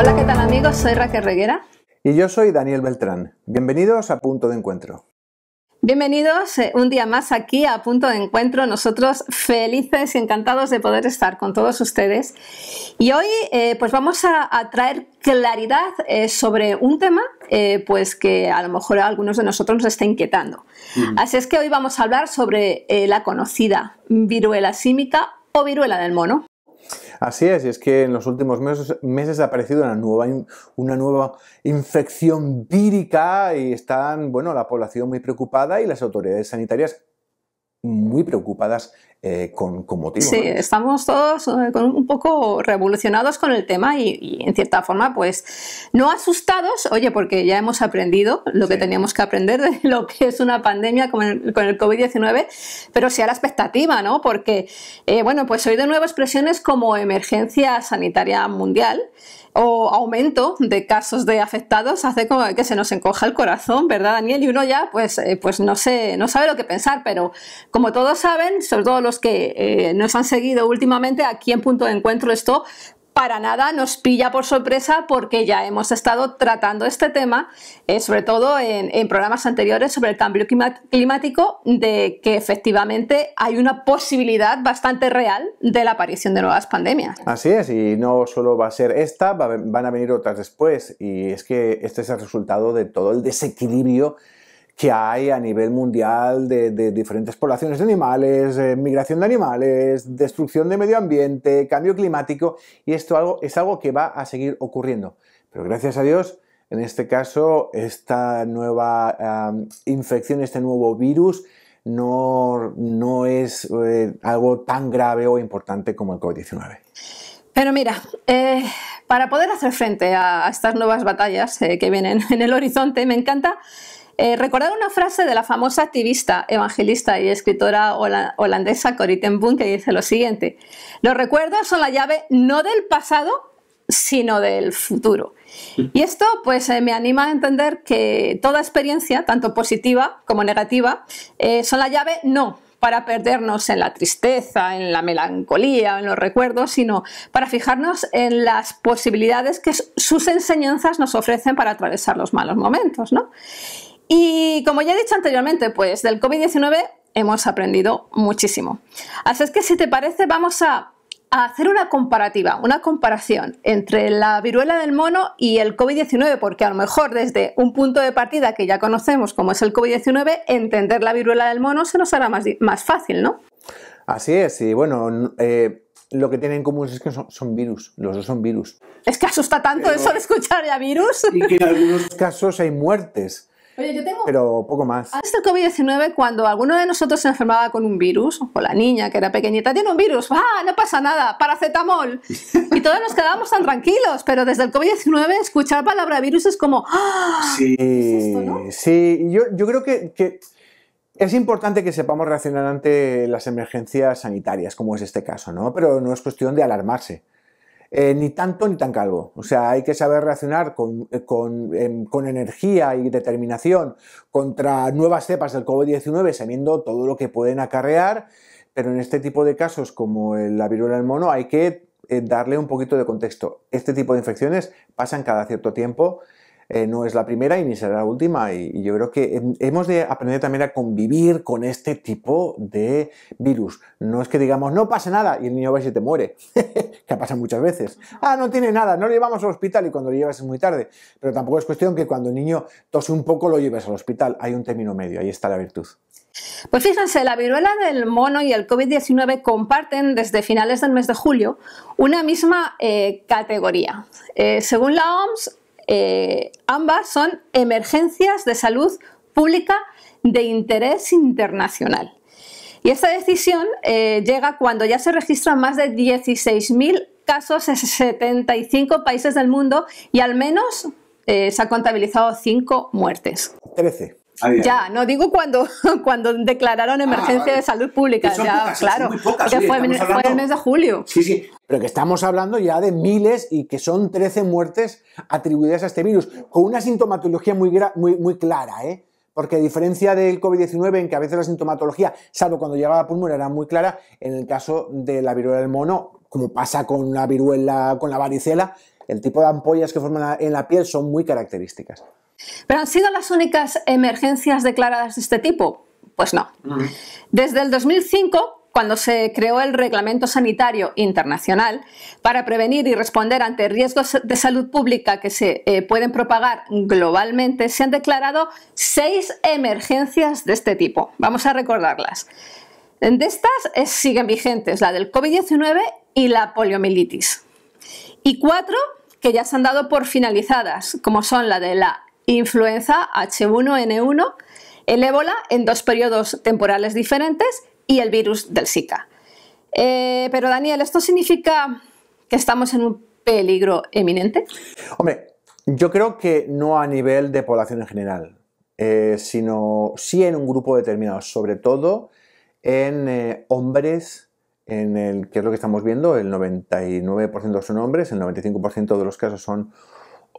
Hola, ¿qué tal amigos? Soy Raquel Reguera. Y yo soy Daniel Beltrán. Bienvenidos a Punto de Encuentro. Bienvenidos un día más aquí a Punto de Encuentro. Nosotros felices y encantados de poder estar con todos ustedes. Y hoy pues vamos a traer claridad sobre un tema pues que a lo mejor a algunos de nosotros nos está inquietando. Así es que hoy vamos a hablar sobre la conocida viruela símica o viruela del mono. Así es, y es que en los últimos meses ha aparecido una nueva infección vírica y están, bueno, la población muy preocupada y las autoridades sanitarias muy preocupadas con motivo. Sí, ¿no? Estamos todos un poco revolucionados con el tema y en cierta forma, pues, no asustados, oye, porque ya hemos aprendido lo que teníamos que aprender de lo que es una pandemia con el COVID-19, pero sí a la expectativa, ¿no? Porque, bueno, pues hoy de nuevo expresiones como emergencia sanitaria mundial o aumento de casos de afectados hace como que se nos encoja el corazón, ¿verdad, Daniel? Y uno ya pues no sabe lo que pensar, pero como todos saben, sobre todo los que nos han seguido últimamente, aquí en Punto de Encuentro esto para nada nos pilla por sorpresa porque ya hemos estado tratando este tema, sobre todo en programas anteriores sobre el cambio climático, de que efectivamente hay una posibilidad bastante real de la aparición de nuevas pandemias. Así es, y no solo va a ser esta, van a venir otras después, y es que este es el resultado de todo el desequilibrio que hay a nivel mundial de diferentes poblaciones de animales, migración de animales, destrucción de medio ambiente, cambio climático, y esto es algo que va a seguir ocurriendo. Pero gracias a Dios, en este caso, esta nueva infección, este nuevo virus, no es algo tan grave o importante como el COVID-19. Pero mira, para poder hacer frente a estas nuevas batallas que vienen en el horizonte, me encanta recordar una frase de la famosa activista, evangelista y escritora holandesa Corrie ten Boom, que dice lo siguiente: los recuerdos son la llave no del pasado, sino del futuro. Y esto pues me anima a entender que toda experiencia, tanto positiva como negativa, son la llave no para perdernos en la tristeza, en la melancolía, en los recuerdos, sino para fijarnos en las posibilidades que sus enseñanzas nos ofrecen para atravesar los malos momentos, ¿no? Y como ya he dicho anteriormente, pues del COVID-19 hemos aprendido muchísimo. Así es que si te parece vamos a hacer una comparación entre la viruela del mono y el COVID-19, porque a lo mejor desde un punto de partida que ya conocemos como es el COVID-19, entender la viruela del mono se nos hará más fácil, ¿no? Así es, y bueno, lo que tienen en común es que son virus, los dos son virus. Es que asusta tanto eso de escuchar ya virus. Y que en algunos casos hay muertes. Oye, yo tengo... Pero poco más. Antes del COVID-19, cuando alguno de nosotros se enfermaba con un virus, o la niña que era pequeñita, tiene un virus, no pasa nada, paracetamol. Y todos nos quedábamos tan tranquilos, pero desde el COVID-19 escuchar la palabra virus es como... Sí, ¿es esto, no? Sí, yo creo que es importante que sepamos reaccionar ante las emergencias sanitarias, como es este caso, ¿no? Pero no es cuestión de alarmarse. Ni tanto ni tan calvo. O sea, hay que saber reaccionar con energía y determinación contra nuevas cepas del COVID-19, sabiendo todo lo que pueden acarrear, pero en este tipo de casos como la viruela del mono hay que darle un poquito de contexto. Este tipo de infecciones pasan cada cierto tiempo, no es la primera y ni será la última, y yo creo que hemos de aprender también a convivir con este tipo de virus. No es que digamos, no pasa nada, y el niño va y se te muere, que pasa muchas veces. No tiene nada, no lo llevamos al hospital, y cuando lo llevas es muy tarde. Pero tampoco es cuestión que cuando el niño tose un poco lo lleves al hospital. Hay un término medio, ahí está la virtud. Pues fíjense, la viruela del mono y el COVID-19 comparten desde finales del mes de julio una misma categoría. Según la OMS, ambas son emergencias de salud pública de interés internacional. Y esta decisión llega cuando ya se registran más de 16.000 casos en 75 países del mundo y al menos se han contabilizado 5 muertes. 13. Ya, no digo cuando declararon emergencia de salud pública, ya, pocas, claro, pocas, porque fue el mes de julio. Sí, pero que estamos hablando ya de miles y que son 13 muertes atribuidas a este virus, con una sintomatología muy clara, ¿eh? Porque a diferencia del COVID-19, en que a veces la sintomatología, salvo cuando llegaba a pulmón, era muy clara, en el caso de la viruela del mono, como pasa con la viruela, con la varicela, el tipo de ampollas que forman en la piel son muy características. ¿Pero han sido las únicas emergencias declaradas de este tipo? Pues no. Desde el 2005, cuando se creó el Reglamento Sanitario Internacional para prevenir y responder ante riesgos de salud pública que se pueden propagar globalmente, se han declarado 6 emergencias de este tipo. Vamos a recordarlas. De estas siguen vigentes la del COVID-19 y la poliomielitis. Y 4 que ya se han dado por finalizadas, como son la de la influenza H1N1, el ébola en 2 periodos temporales diferentes y el virus del Zika. Pero Daniel, ¿esto significa que estamos en un peligro eminente? Hombre, yo creo que no a nivel de población en general, sino sí en un grupo determinado, sobre todo en hombres, que es lo que estamos viendo, el 99% son hombres, el 95% de los casos son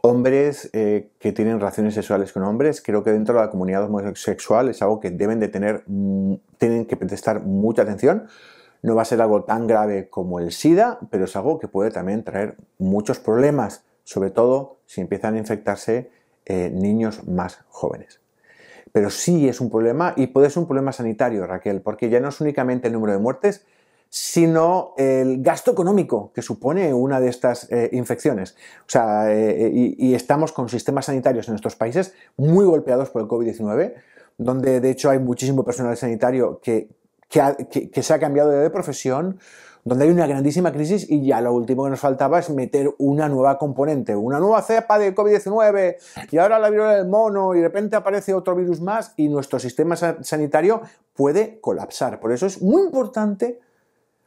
hombres que tienen relaciones sexuales con hombres. Creo que dentro de la comunidad homosexual es algo que tienen que prestar mucha atención. No va a ser algo tan grave como el SIDA, pero es algo que puede también traer muchos problemas, sobre todo si empiezan a infectarse niños más jóvenes. Pero sí es un problema, y puede ser un problema sanitario, Raquel, porque ya no es únicamente el número de muertes, sino el gasto económico que supone una de estas infecciones. O sea, y estamos con sistemas sanitarios en estos países muy golpeados por el COVID-19, donde de hecho hay muchísimo personal sanitario que se ha cambiado de profesión, donde hay una grandísima crisis, y ya lo último que nos faltaba es meter una nueva componente, una nueva cepa de COVID-19, y ahora la viruela del mono, y de repente aparece otro virus más, y nuestro sistema sanitario puede colapsar. Por eso es muy importante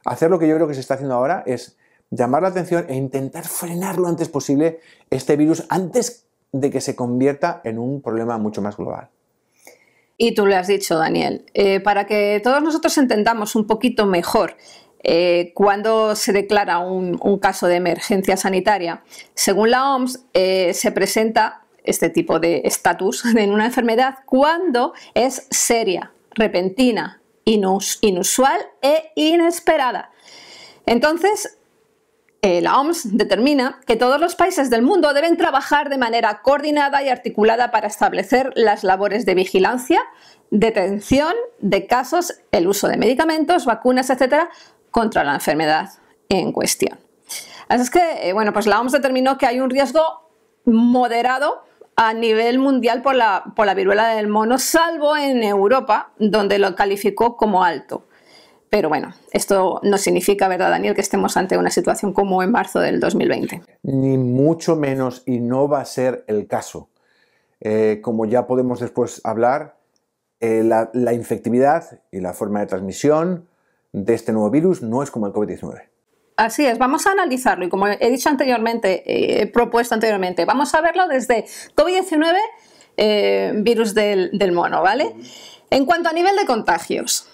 hacer lo que yo creo que se está haciendo ahora, es llamar la atención e intentar frenar lo antes posible este virus antes de que se convierta en un problema mucho más global. Y tú le has dicho, Daniel, para que todos nosotros entendamos un poquito mejor cuando se declara un caso de emergencia sanitaria, según la OMS, se presenta este tipo de estatus en una enfermedad cuando es seria, repentina, inusual e inesperada. Entonces, la OMS determina que todos los países del mundo deben trabajar de manera coordinada y articulada para establecer las labores de vigilancia, detención de casos, el uso de medicamentos, vacunas, etcétera, contra la enfermedad en cuestión. Así es que, bueno, pues la OMS determinó que hay un riesgo moderado a nivel mundial por la viruela del mono, salvo en Europa, donde lo calificó como alto. Pero bueno, esto no significa, ¿verdad, Daniel?, que estemos ante una situación como en marzo del 2020. Ni mucho menos, y no va a ser el caso. Como ya podemos después hablar, la infectividad y la forma de transmisión de este nuevo virus no es como el COVID-19. Así es, vamos a analizarlo y como he dicho anteriormente, he propuesto anteriormente, vamos a verlo desde COVID-19, virus del mono, ¿vale? En cuanto a nivel de contagios,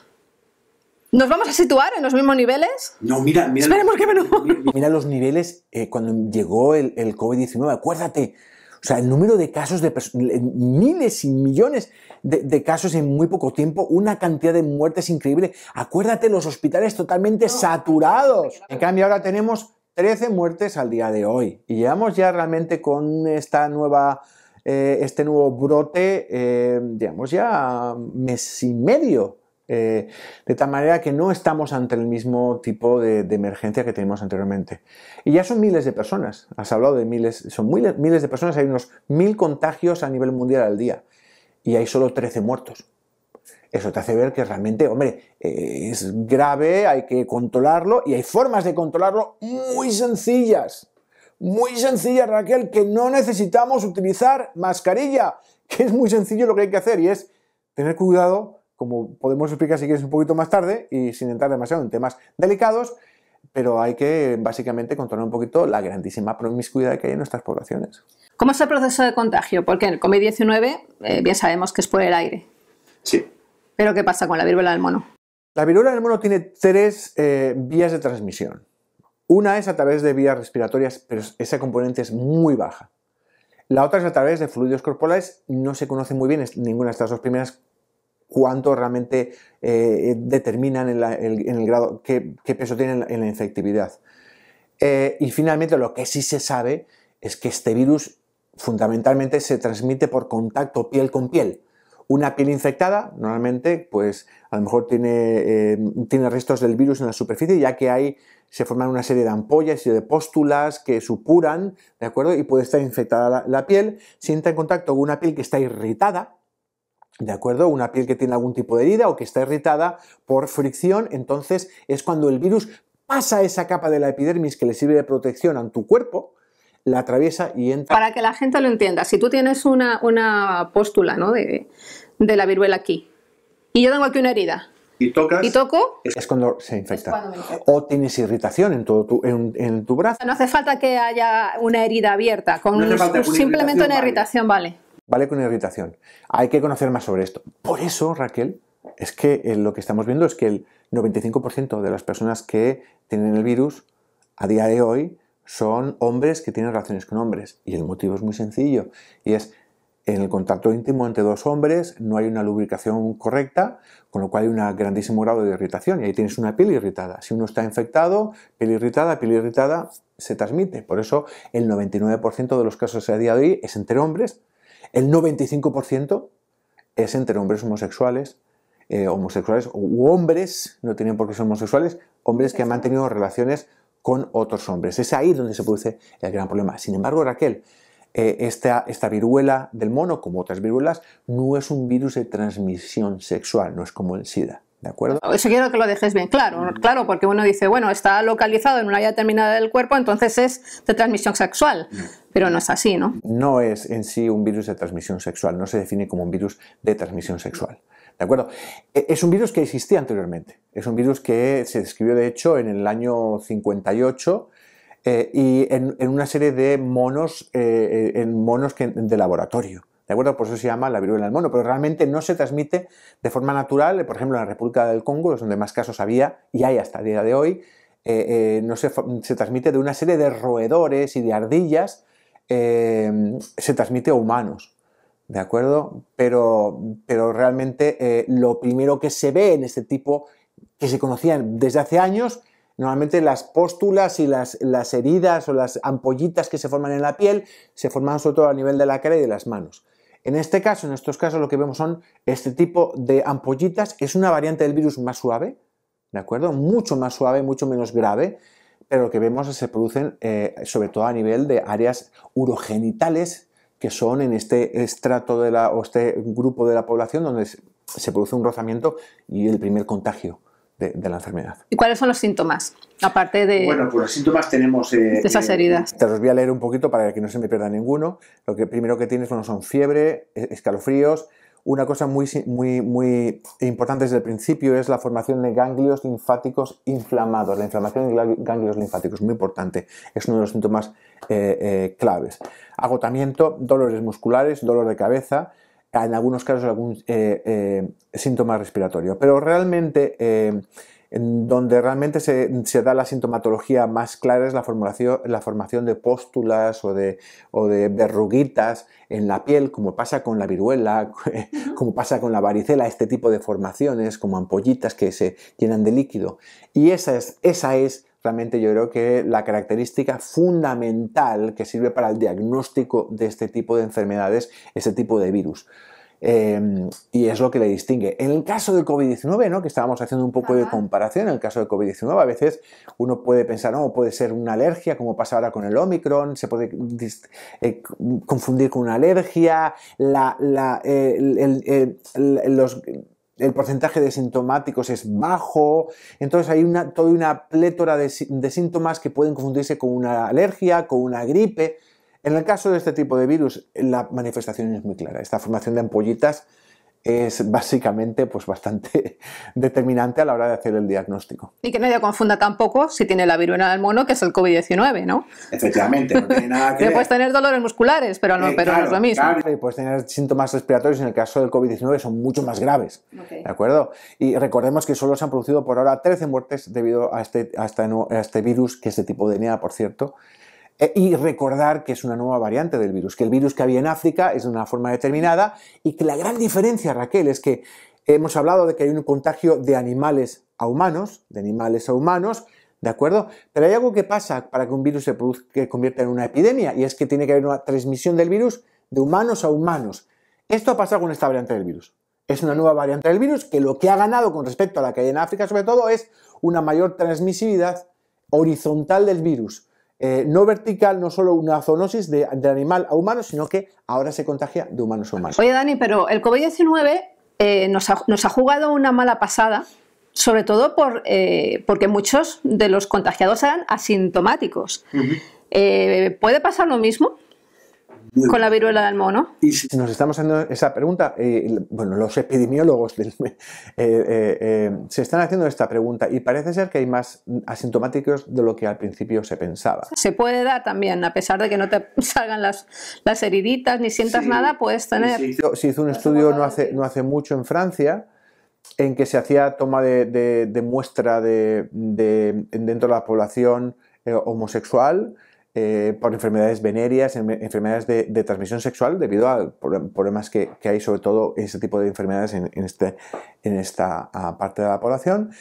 ¿nos vamos a situar en los mismos niveles? No, mira. Esperemos que no. Mira los niveles cuando llegó el COVID-19, acuérdate. O sea, el número de casos, miles y millones de casos en muy poco tiempo, una cantidad de muertes increíble. Acuérdate, los hospitales totalmente saturados. En cambio, ahora tenemos 13 muertes al día de hoy. Y llevamos ya realmente con este nuevo brote, digamos ya mes y medio. De tal manera que no estamos ante el mismo tipo de emergencia que teníamos anteriormente. Y ya son miles de personas, has hablado de miles, son miles de personas, hay unos 1000 contagios a nivel mundial al día y hay solo 13 muertos. Eso te hace ver que realmente, hombre, es grave, hay que controlarlo y hay formas de controlarlo muy sencillas, Raquel, que no necesitamos utilizar mascarilla, que es muy sencillo lo que hay que hacer y es tener cuidado, como podemos explicar si quieres un poquito más tarde y sin entrar demasiado en temas delicados, pero hay que básicamente controlar un poquito la grandísima promiscuidad que hay en nuestras poblaciones. ¿Cómo es el proceso de contagio? Porque en el COVID-19 bien sabemos que es por el aire. Sí. ¿Pero qué pasa con la viruela del mono? La viruela del mono tiene 3 vías de transmisión. Una es a través de vías respiratorias, pero esa componente es muy baja. La otra es a través de fluidos corporales, no se conoce muy bien ninguna de estas dos primeras cuánto realmente determinan en el grado, qué peso tienen en la infectividad. Y finalmente lo que sí se sabe es que este virus fundamentalmente se transmite por contacto piel con piel. Una piel infectada, normalmente, pues a lo mejor tiene restos del virus en la superficie, ya que ahí se forman una serie de ampollas y de pústulas que supuran, ¿de acuerdo? Y puede estar infectada la piel. Si entra en contacto con una piel que está irritada, ¿de acuerdo? Una piel que tiene algún tipo de herida o que está irritada por fricción, entonces es cuando el virus pasa esa capa de la epidermis que le sirve de protección a tu cuerpo, la atraviesa y entra... Para que la gente lo entienda, si tú tienes una póstula, ¿no?, de la viruela aquí, y yo tengo aquí una herida, y tocas, y toco, es cuando se infecta. O tienes irritación en tu brazo. No hace falta que haya una herida abierta, simplemente una irritación vale. Vale con irritación. Hay que conocer más sobre esto. Por eso, Raquel, es que lo que estamos viendo es que el 95% de las personas que tienen el virus a día de hoy son hombres que tienen relaciones con hombres. Y el motivo es muy sencillo. Y es, en el contacto íntimo entre dos hombres no hay una lubricación correcta, con lo cual hay un grandísimo grado de irritación. Y ahí tienes una piel irritada. Si uno está infectado, piel irritada, se transmite. Por eso el 99% de los casos a día de hoy es entre hombres. El 95% es entre hombres homosexuales u hombres, no tienen por qué ser homosexuales, hombres que han mantenido relaciones con otros hombres. Es ahí donde se produce el gran problema. Sin embargo, Raquel, esta viruela del mono, como otras viruelas, no es un virus de transmisión sexual, no es como el SIDA. ¿De acuerdo? Eso quiero que lo dejes bien claro, claro, porque uno dice, bueno, está localizado en una área determinada del cuerpo, entonces es de transmisión sexual, pero no es así, ¿no? No es en sí un virus de transmisión sexual, no se define como un virus de transmisión sexual. ¿De acuerdo? Es un virus que existía anteriormente, es un virus que se describió de hecho en el año 58 y en una serie de monos, de laboratorio. ¿De acuerdo? Por eso se llama la viruela del mono, pero realmente no se transmite de forma natural. Por ejemplo, en la República del Congo, es donde más casos había y hay hasta el día de hoy, no se transmite de una serie de roedores y de ardillas, se transmite a humanos. ¿De acuerdo? Pero realmente lo primero que se ve en este tipo, que se conocían desde hace años, normalmente las pústulas y las heridas o las ampollitas que se forman en la piel se forman sobre todo a nivel de la cara y de las manos. En estos casos lo que vemos son este tipo de ampollitas. Es una variante del virus más suave, ¿de acuerdo? Mucho más suave, mucho menos grave, pero lo que vemos es que se producen sobre todo a nivel de áreas urogenitales, que son en este estrato o este grupo de la población donde se produce un rozamiento y el primer contagio de la enfermedad. ¿Y cuáles son los síntomas? Aparte de... Bueno, pues los síntomas tenemos... de esas heridas. Te los voy a leer un poquito para que no se me pierda ninguno. Lo que primero que tienes son fiebre, escalofríos. Una cosa muy importante desde el principio es la formación de ganglios linfáticos inflamados. La inflamación de ganglios linfáticos, muy importante. Es uno de los síntomas claves. Agotamiento, dolores musculares, dolor de cabeza, en algunos casos algún síntoma respiratorio. Pero realmente, donde realmente se da la sintomatología más clara es la formación de pústulas o de verruguitas en la piel, como pasa con la viruela, como pasa con la varicela, este tipo de formaciones como ampollitas que se llenan de líquido. Y esa es realmente, yo creo que la característica fundamental que sirve para el diagnóstico de este tipo de enfermedades, este tipo de virus. Y es lo que le distingue. En el caso del COVID-19, ¿no?, que estábamos haciendo un poco de comparación, en el caso del COVID-19 a veces uno puede pensar, no, puede ser una alergia, como pasa ahora con el Omicron, se puede confundir con una alergia, el porcentaje de sintomáticos es bajo, entonces hay toda una plétora de síntomas que pueden confundirse con una alergia, con una gripe. En el caso de este tipo de virus, la manifestación es muy clara. Esta formación de ampollitas es básicamente pues, bastante determinante a la hora de hacer el diagnóstico. Y que nadie confunda tampoco si tiene la viruela del mono, que es el COVID-19, ¿no? Efectivamente, no tiene nada que ver. Puedes tener dolores musculares, pero no es lo mismo. Claro, y puedes tener síntomas respiratorios, en el caso del COVID-19 son mucho más graves, ¿de acuerdo? Y recordemos que solo se han producido por ahora 13 muertes debido a este virus, que es de tipo DNA, por cierto. Y recordar que es una nueva variante del virus, que el virus que había en África es de una forma determinada y que la gran diferencia, Raquel, es que hemos hablado de que hay un contagio de animales a humanos, ¿De acuerdo? Pero hay algo que pasa para que un virus que convierta en una epidemia, y es que tiene que haber una transmisión del virus de humanos a humanos. Esto ha pasado con esta variante del virus. Es una nueva variante del virus que lo que ha ganado con respecto a la que hay en África, sobre todo, es una mayor transmisibilidad horizontal del virus. No vertical, no solo una zoonosis de animal a humano, sino que ahora se contagia de humanos a humanos. Oye, Dani, pero el COVID-19 nos ha jugado una mala pasada, sobre todo porque muchos de los contagiados eran asintomáticos. ¿Puede pasar lo mismo con la viruela del mono? Y si nos estamos haciendo esa pregunta, bueno, los epidemiólogos se están haciendo esta pregunta y parece ser que hay más asintomáticos de lo que al principio se pensaba. Se puede dar también, a pesar de que no te salgan las heriditas ni sientas nada, puedes tener... Se hizo un estudio no hace mucho en Francia en que se hacía toma de muestra dentro de la población homosexual por enfermedades venéreas, enfermedades de transmisión sexual, debido a problemas que hay sobre todo en este tipo de enfermedades en esta parte de la población.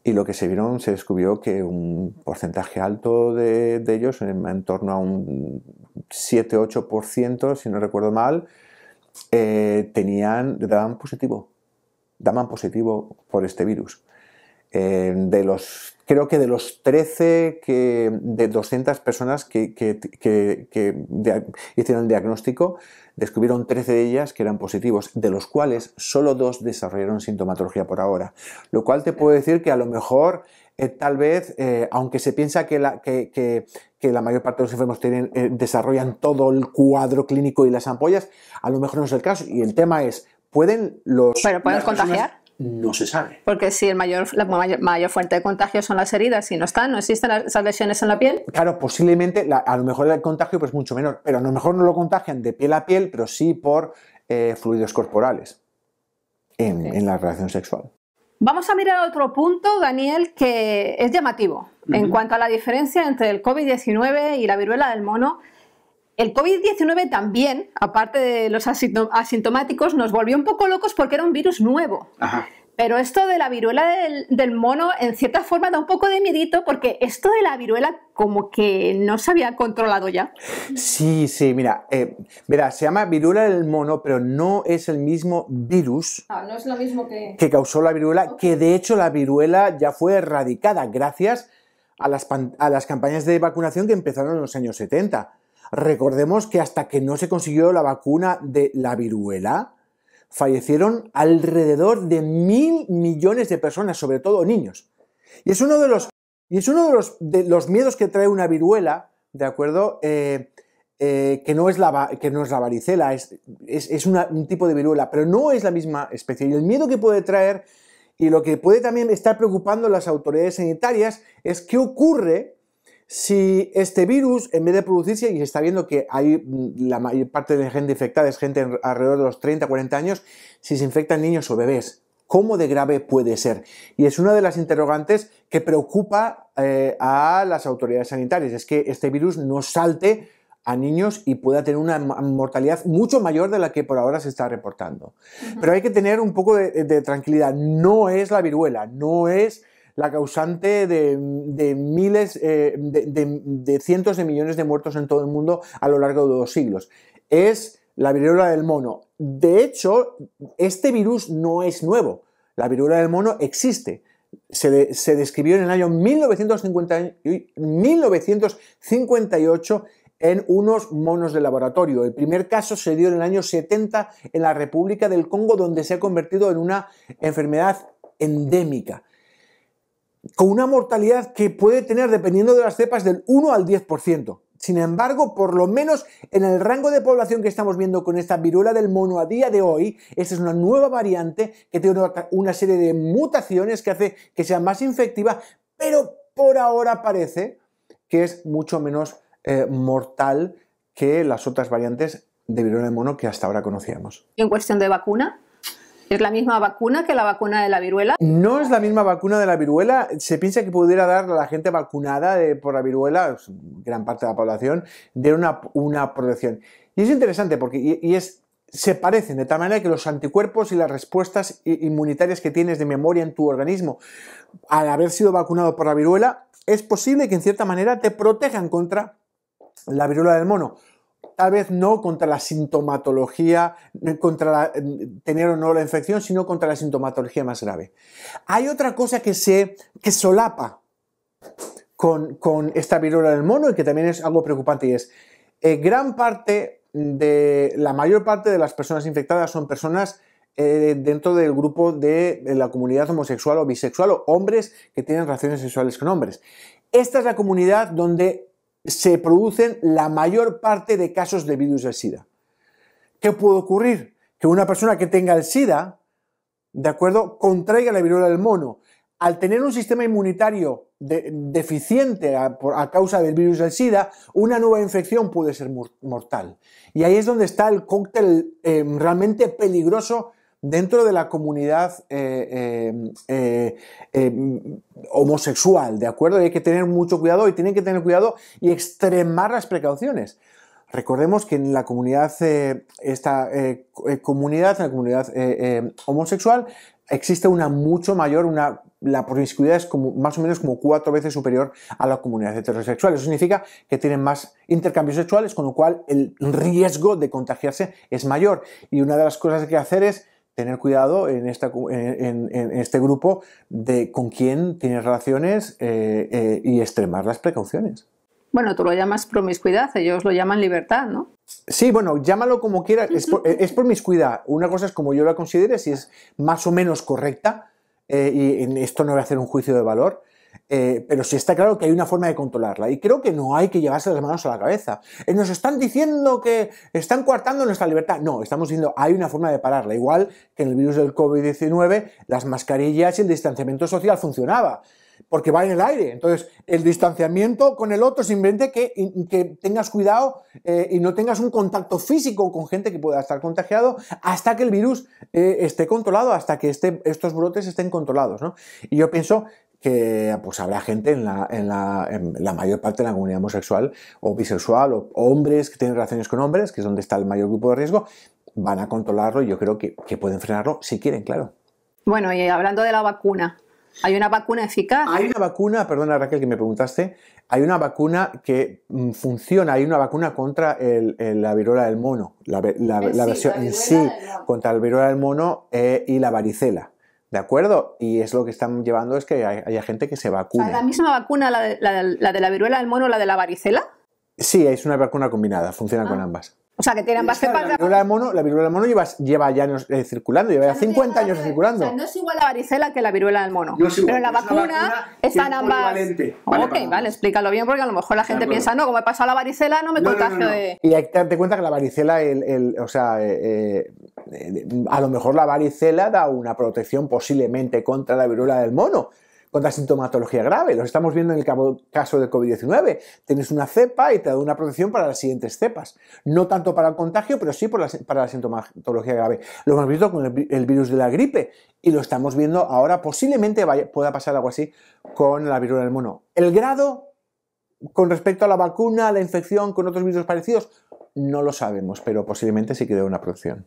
Y lo que se descubrió que un porcentaje alto de ellos, en torno a un 7-8%, si no recuerdo mal, daban positivo por este virus. Creo que de los 13 de 200 personas que hicieron el diagnóstico, descubrieron 13 de ellas que eran positivos, de los cuales solo 2 desarrollaron sintomatología por ahora. Lo cual te puedo decir que a lo mejor, tal vez, aunque se piensa que la mayor parte de los enfermos desarrollan todo el cuadro clínico y las ampollas, a lo mejor no es el caso. Y el tema es, ¿Pero pueden contagiar? No se sabe. Porque si la mayor fuente de contagio son las heridas y no existen esas lesiones en la piel. Claro, posiblemente, a lo mejor el contagio pues mucho menor, pero a lo mejor no lo contagian de piel a piel, pero sí por fluidos corporales en la relación sexual. Vamos a mirar otro punto, Daniel, que es llamativo en cuanto a la diferencia entre el COVID-19 y la viruela del mono. El COVID-19 también, aparte de los asintomáticos, nos volvió un poco locos porque era un virus nuevo. Ajá. Pero esto de la viruela del mono, en cierta forma, da un poco de miedito porque esto de la viruela como que no se había controlado ya. Sí, mira, se llama viruela del mono, pero no es el mismo virus no es lo mismo que causó la viruela, que de hecho la viruela ya fue erradicada gracias a las campañas de vacunación que empezaron en los años 70. Recordemos que hasta que no se consiguió la vacuna de la viruela, fallecieron alrededor de 1.000 millones de personas, sobre todo niños. Y es uno de los miedos que trae una viruela, ¿de acuerdo? Que no es la varicela, es un tipo de viruela, pero no es la misma especie. Y el miedo que puede traer, y lo que puede también estar preocupando a las autoridades sanitarias, es qué ocurre si este virus, en vez de producirse, y se está viendo que hay la mayor parte de la gente infectada es gente alrededor de los 30-40 años, si se infectan niños o bebés, ¿cómo de grave puede ser? Y es una de las interrogantes que preocupa a las autoridades sanitarias, es que este virus no salte a niños y pueda tener una mortalidad mucho mayor de la que por ahora se está reportando. Pero hay que tener un poco de tranquilidad, no es la viruela, no es la causante de miles, de cientos de millones de muertos en todo el mundo a lo largo de 2 siglos. Es la viruela del mono. De hecho, este virus no es nuevo. La viruela del mono existe. Se describió en el año 1958 en unos monos de laboratorio. El primer caso se dio en el año 70 en la República del Congo, donde se ha convertido en una enfermedad endémica, con una mortalidad que puede tener, dependiendo de las cepas, del 1 al 10%. Sin embargo, por lo menos en el rango de población que estamos viendo con esta viruela del mono a día de hoy, esta es una nueva variante que tiene una serie de mutaciones que hace que sea más infectiva, pero por ahora parece que es mucho menos mortal que las otras variantes de viruela del mono que hasta ahora conocíamos. ¿Y en cuestión de vacuna? ¿Es la misma vacuna que la vacuna de la viruela? No es la misma vacuna de la viruela. Se piensa que pudiera dar a la gente vacunada por la viruela, gran parte de la población, de una protección. Y es interesante porque se parecen de tal manera que los anticuerpos y las respuestas inmunitarias que tienes de memoria en tu organismo al haber sido vacunado por la viruela, es posible que en cierta manera te protejan contra la viruela del mono. Tal vez no contra la sintomatología, contra tener o no la infección, sino contra la sintomatología más grave. Hay otra cosa que solapa con esta viruela del mono y que también es algo preocupante, y es la mayor parte de las personas infectadas son personas dentro del grupo de la comunidad homosexual o bisexual, o hombres que tienen relaciones sexuales con hombres. Esta es la comunidad donde se producen la mayor parte de casos de virus del SIDA. ¿Qué puede ocurrir? Que una persona que tenga el SIDA, ¿de acuerdo?, contraiga la viruela del mono. Al tener un sistema inmunitario deficiente a causa del virus del SIDA, una nueva infección puede ser mortal. Y ahí es donde está el cóctel realmente peligroso dentro de la comunidad homosexual, ¿de acuerdo? Y hay que tener mucho cuidado, y tienen que tener cuidado y extremar las precauciones. Recordemos que en la comunidad, homosexual, existe una mucho mayor, la promiscuidad es más o menos como 4 veces superior a la comunidad heterosexual. Eso significa que tienen más intercambios sexuales, con lo cual el riesgo de contagiarse es mayor. Y una de las cosas que hay que hacer es tener cuidado en este grupo de con quién tienes relaciones y extremar las precauciones. Bueno, tú lo llamas promiscuidad, ellos lo llaman libertad, ¿no? Sí, bueno, llámalo como quieras, es promiscuidad. Una cosa es como yo la considere, si es más o menos correcta, y en esto no voy a hacer un juicio de valor, pero sí está claro que hay una forma de controlarla, y creo que no hay que llevarse las manos a la cabeza. Nos están diciendo que están coartando nuestra libertad. No, estamos diciendo hay una forma de pararla, igual que en el virus del COVID-19 las mascarillas y el distanciamiento social funcionaba, porque va en el aire. Entonces, el distanciamiento con el otro simplemente que tengas cuidado y no tengas un contacto físico con gente que pueda estar contagiado hasta que el virus esté controlado, hasta que estos brotes estén controlados, ¿no? Y yo pienso que pues habrá gente en la mayor parte de la comunidad homosexual o bisexual, o hombres que tienen relaciones con hombres, que es donde está el mayor grupo de riesgo, van a controlarlo, y yo creo que pueden frenarlo si quieren, claro. Bueno, y hablando de la vacuna, ¿hay una vacuna eficaz? Hay una vacuna, perdona Raquel que me preguntaste, hay una vacuna que funciona, hay una vacuna contra la viruela del mono, la versión en sí, contra la viruela del mono y la varicela, ¿de acuerdo? Y es lo que están llevando, es que haya gente que se vacune. O sea, ¿la misma vacuna, la de la viruela del mono, la de la varicela? Sí, es una vacuna combinada, funciona con ambas. O sea, que tiene ambas cepas. La viruela del mono lleva ya años circulando, lleva ya 50 años circulando. O sea, no es igual la varicela que la viruela del mono. No es igual, pero en la vacuna están ambas. Vale, explícalo bien, porque a lo mejor la gente piensa, no, como he pasado la varicela, no me contagio de. Y hay que darte cuenta que la varicela, a lo mejor la varicela da una protección posiblemente contra la viruela del mono, contra sintomatología grave. Lo estamos viendo en el caso de COVID-19. Tienes una cepa y te da una protección para las siguientes cepas. No tanto para el contagio, pero sí para la sintomatología grave. Lo hemos visto con el virus de la gripe, y lo estamos viendo ahora. Posiblemente pueda pasar algo así con la viruela del mono. El grado con respecto a la vacuna, a la infección con otros virus parecidos, no lo sabemos, pero posiblemente sí que dé una protección.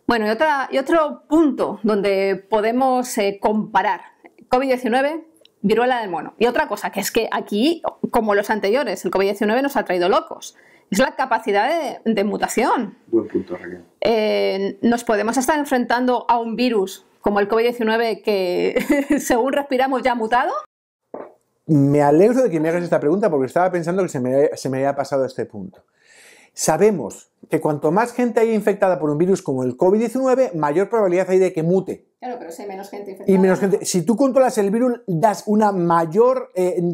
Bueno, y otro punto donde podemos comparar COVID-19, viruela del mono. Y otra cosa, que es que aquí, como los anteriores, el COVID-19 nos ha traído locos. Es la capacidad de mutación. Buen punto, Raquel. Nos podemos estar enfrentando a un virus como el COVID-19 que según respiramos ya ha mutado. Me alegro de que me hagas esta pregunta, porque estaba pensando que se me había pasado este punto. Sabemos que cuanto más gente haya infectada por un virus como el COVID-19, mayor probabilidad hay de que mute. Claro, pero si hay menos gente infectada. Y menos gente. Si tú controlas el virus, das una mayor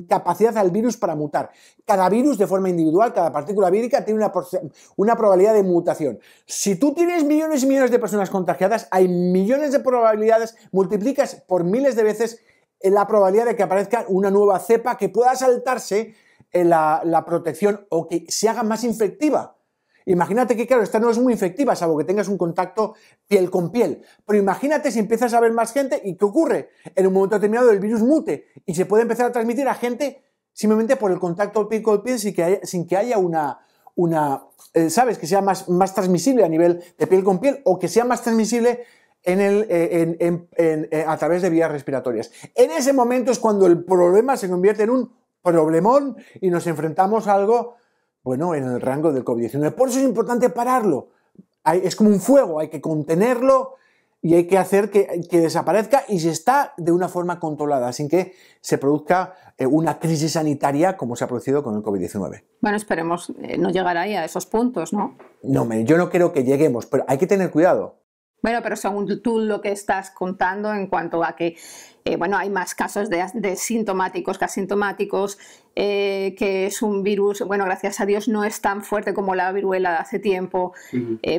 capacidad al virus para mutar. Cada virus, de forma individual, cada partícula vírica tiene una probabilidad de mutación. Si tú tienes millones y millones de personas contagiadas, hay millones de probabilidades, multiplicas por miles de veces la probabilidad de que aparezca una nueva cepa que pueda saltarse la protección o que se haga más infectiva. Imagínate que, claro, esta no es muy infectiva, salvo que tengas un contacto piel con piel. Pero imagínate si empiezas a ver más gente, y ¿qué ocurre? En un momento determinado el virus mute y se puede empezar a transmitir a gente simplemente por el contacto piel con piel sin que haya ¿sabes? Que sea más transmisible a nivel de piel con piel o que sea más transmisible a través de vías respiratorias. En ese momento es cuando el problema se convierte en un problemón y nos enfrentamos a algo, bueno, en el rango del COVID-19. Por eso es importante pararlo. Es como un fuego, hay que contenerlo y hay que hacer que desaparezca y se está de una forma controlada, sin que se produzca una crisis sanitaria como se ha producido con el COVID-19. Bueno, esperemos no llegar ahí a esos puntos, ¿no? No, yo no creo que lleguemos, pero hay que tener cuidado. Bueno, pero según tú lo que estás contando en cuanto a que bueno, hay más casos de sintomáticos que asintomáticos, que es un virus, bueno, gracias a Dios no es tan fuerte como la viruela de hace tiempo.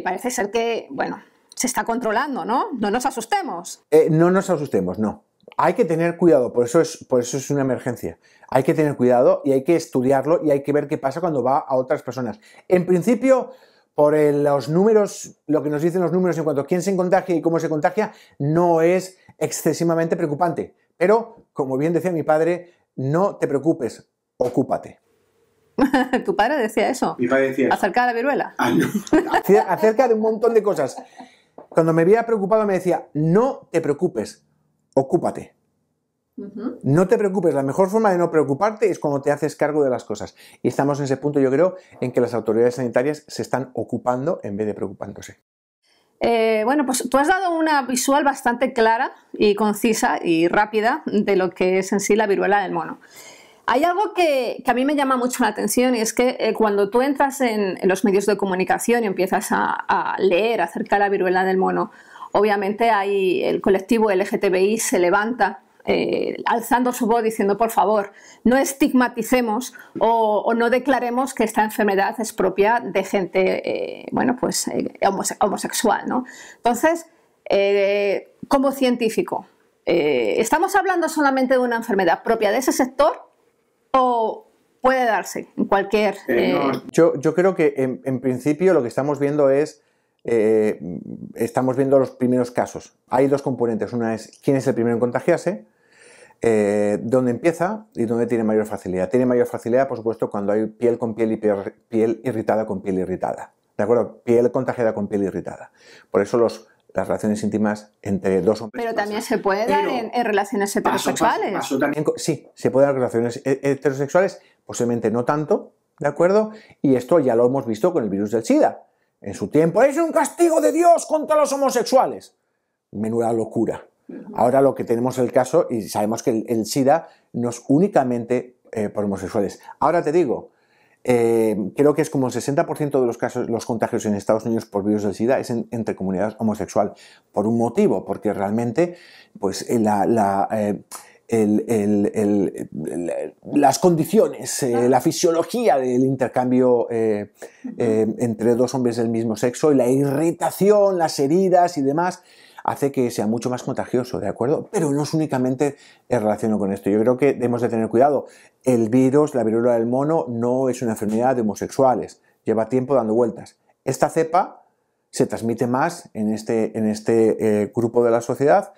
Parece ser que, bueno, se está controlando, ¿no? No nos asustemos. No nos asustemos, no. Hay que tener cuidado, por eso es una emergencia. Hay que tener cuidado y hay que estudiarlo y hay que ver qué pasa cuando va a otras personas. En principio, por los números, lo que nos dicen los números en cuanto a quién se contagia y cómo se contagia, no es excesivamente preocupante. Pero, como bien decía mi padre, no te preocupes, ocúpate. ¿Tu padre decía eso? Mi padre decía eso. ¿Acerca de la viruela? No. Acerca de un montón de cosas. Cuando me veía preocupado me decía, no te preocupes, ocúpate. No te preocupes, la mejor forma de no preocuparte es cuando te haces cargo de las cosas. Y estamos en ese punto, yo creo, en que las autoridades sanitarias se están ocupando en vez de preocupándose. Bueno, pues tú has dado una visual bastante clara y concisa y rápida de lo que es en sí la viruela del mono. Hay algo que a mí me llama mucho la atención y es que cuando tú entras en los medios de comunicación y empiezas a leer acerca de la viruela del mono, obviamente el colectivo LGTBI se levanta alzando su voz diciendo por favor no estigmaticemos o no declaremos que esta enfermedad es propia de gente bueno, pues, homosexual, ¿no? Entonces, como científico, ¿estamos hablando solamente de una enfermedad propia de ese sector o puede darse en cualquier...? Yo creo que en principio lo que estamos viendo es estamos viendo los primeros casos. Hay dos componentes. Una es quién es el primero en contagiarse, dónde empieza y dónde tiene mayor facilidad. Tiene mayor facilidad, por supuesto, cuando hay piel con piel y piel irritada con piel irritada. ¿De acuerdo? Piel contagiada con piel irritada. Por eso las relaciones íntimas entre dos hombres. Pero también se puede dar en relaciones heterosexuales. Sí, se puede dar en relaciones heterosexuales, posiblemente no tanto, ¿de acuerdo? Y esto ya lo hemos visto con el virus del SIDA. En su tiempo, es un castigo de Dios contra los homosexuales. Menuda locura. Ahora lo que tenemos es el caso, y sabemos que el SIDA no es únicamente por homosexuales. Ahora te digo, creo que es como el 60% de los casos, los contagios en Estados Unidos por virus del SIDA es entre comunidad homosexual. Por un motivo, porque realmente pues, las condiciones, la fisiología del intercambio entre dos hombres del mismo sexo y la irritación, las heridas y demás hace que sea mucho más contagioso, ¿de acuerdo? Pero no es únicamente relacionado con esto. Yo creo que debemos de tener cuidado. El virus, la viruela del mono, no es una enfermedad de homosexuales. Lleva tiempo dando vueltas. Esta cepa se transmite más en este grupo de la sociedad,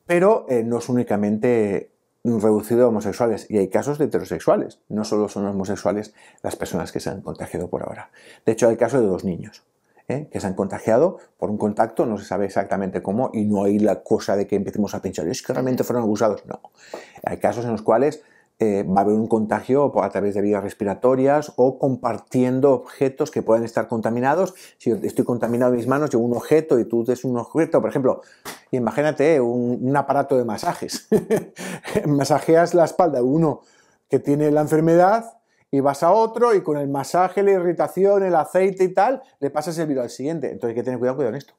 pero no es únicamente reducido a homosexuales, y hay casos de heterosexuales. No solo son homosexuales las personas que se han contagiado por ahora. De hecho, hay el caso de 2 niños que se han contagiado por un contacto, no se sabe exactamente cómo, y no hay la cosa de que empecemos a pensar, es que realmente fueron abusados. No. Hay casos en los cuales va a haber un contagio a través de vías respiratorias o compartiendo objetos que puedan estar contaminados. Si estoy contaminado en mis manos, llevo un objeto y tú des un objeto, por ejemplo, imagínate un aparato de masajes. Masajeas la espalda de uno que tiene la enfermedad y vas a otro y con el masaje, la irritación, el aceite y tal, le pasas el virus al siguiente. Entonces hay que tener cuidado en esto.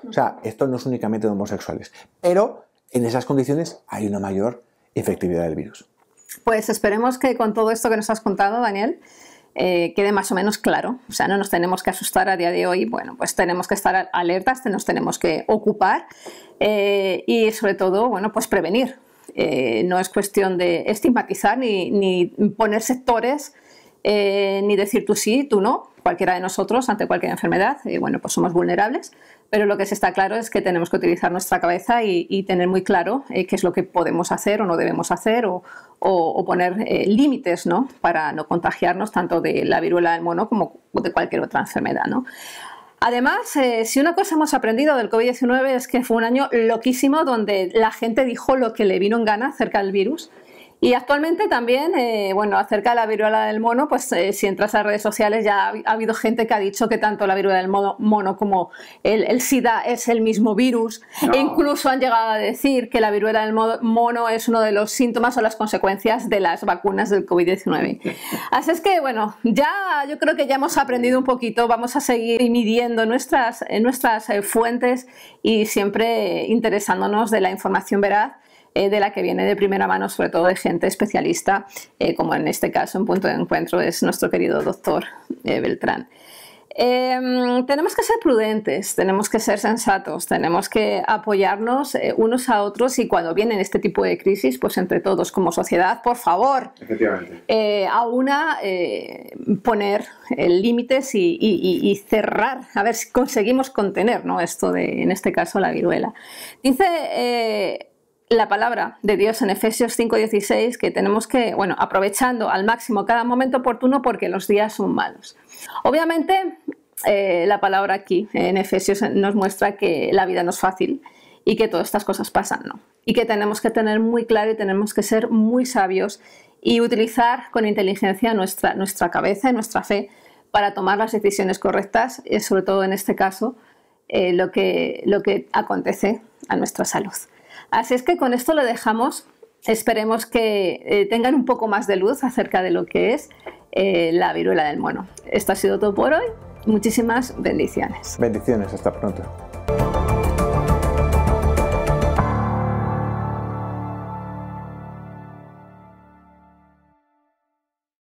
O sea, esto no es únicamente de homosexuales, pero en esas condiciones hay una mayor efectividad del virus. Pues esperemos que con todo esto que nos has contado, Daniel, quede más o menos claro. O sea, no nos tenemos que asustar a día de hoy. Bueno, pues tenemos que estar alertas, nos tenemos que ocupar y sobre todo, bueno, pues prevenir. No es cuestión de estigmatizar ni poner sectores ni decir tú sí, tú no, cualquiera de nosotros ante cualquier enfermedad. Bueno, pues somos vulnerables, pero lo que sí está claro es que tenemos que utilizar nuestra cabeza y tener muy claro qué es lo que podemos hacer o no debemos hacer o poner límites, ¿no? Para no contagiarnos tanto de la viruela del mono como de cualquier otra enfermedad, ¿no? Además, si una cosa hemos aprendido del COVID-19 es que fue un año loquísimo donde la gente dijo lo que le vino en gana acerca del virus. Y actualmente también, bueno, acerca de la viruela del mono, pues si entras a redes sociales ya ha habido gente que ha dicho que tanto la viruela del mono como el SIDA es el mismo virus. No. E incluso han llegado a decir que la viruela del mono es uno de los síntomas o las consecuencias de las vacunas del COVID-19. Así es que, bueno, ya yo creo que ya hemos aprendido un poquito. Vamos a seguir midiendo nuestras fuentes y siempre interesándonos de la información veraz, de la que viene de primera mano, sobre todo de gente especialista, como en este caso en Punto de Encuentro es nuestro querido doctor Beltrán. Tenemos que ser prudentes, tenemos que ser sensatos, tenemos que apoyarnos unos a otros y cuando vienen este tipo de crisis, pues entre todos como sociedad, por favor, poner límites y cerrar, a ver si conseguimos contener, ¿no? Esto de, en este caso, la viruela. Dice la palabra de Dios en Efesios 5:16 que tenemos que, bueno, aprovechando al máximo cada momento oportuno porque los días son malos. Obviamente, la palabra aquí en Efesios nos muestra que la vida no es fácil y que todas estas cosas pasan, ¿no? Y que tenemos que tener muy claro y tenemos que ser muy sabios y utilizar con inteligencia nuestra cabeza y nuestra fe para tomar las decisiones correctas, y sobre todo en este caso, lo que acontece a nuestra salud. Así es que con esto lo dejamos. Esperemos que tengan un poco más de luz acerca de lo que es la viruela del mono. Esto ha sido todo por hoy. Muchísimas bendiciones. Bendiciones, hasta pronto.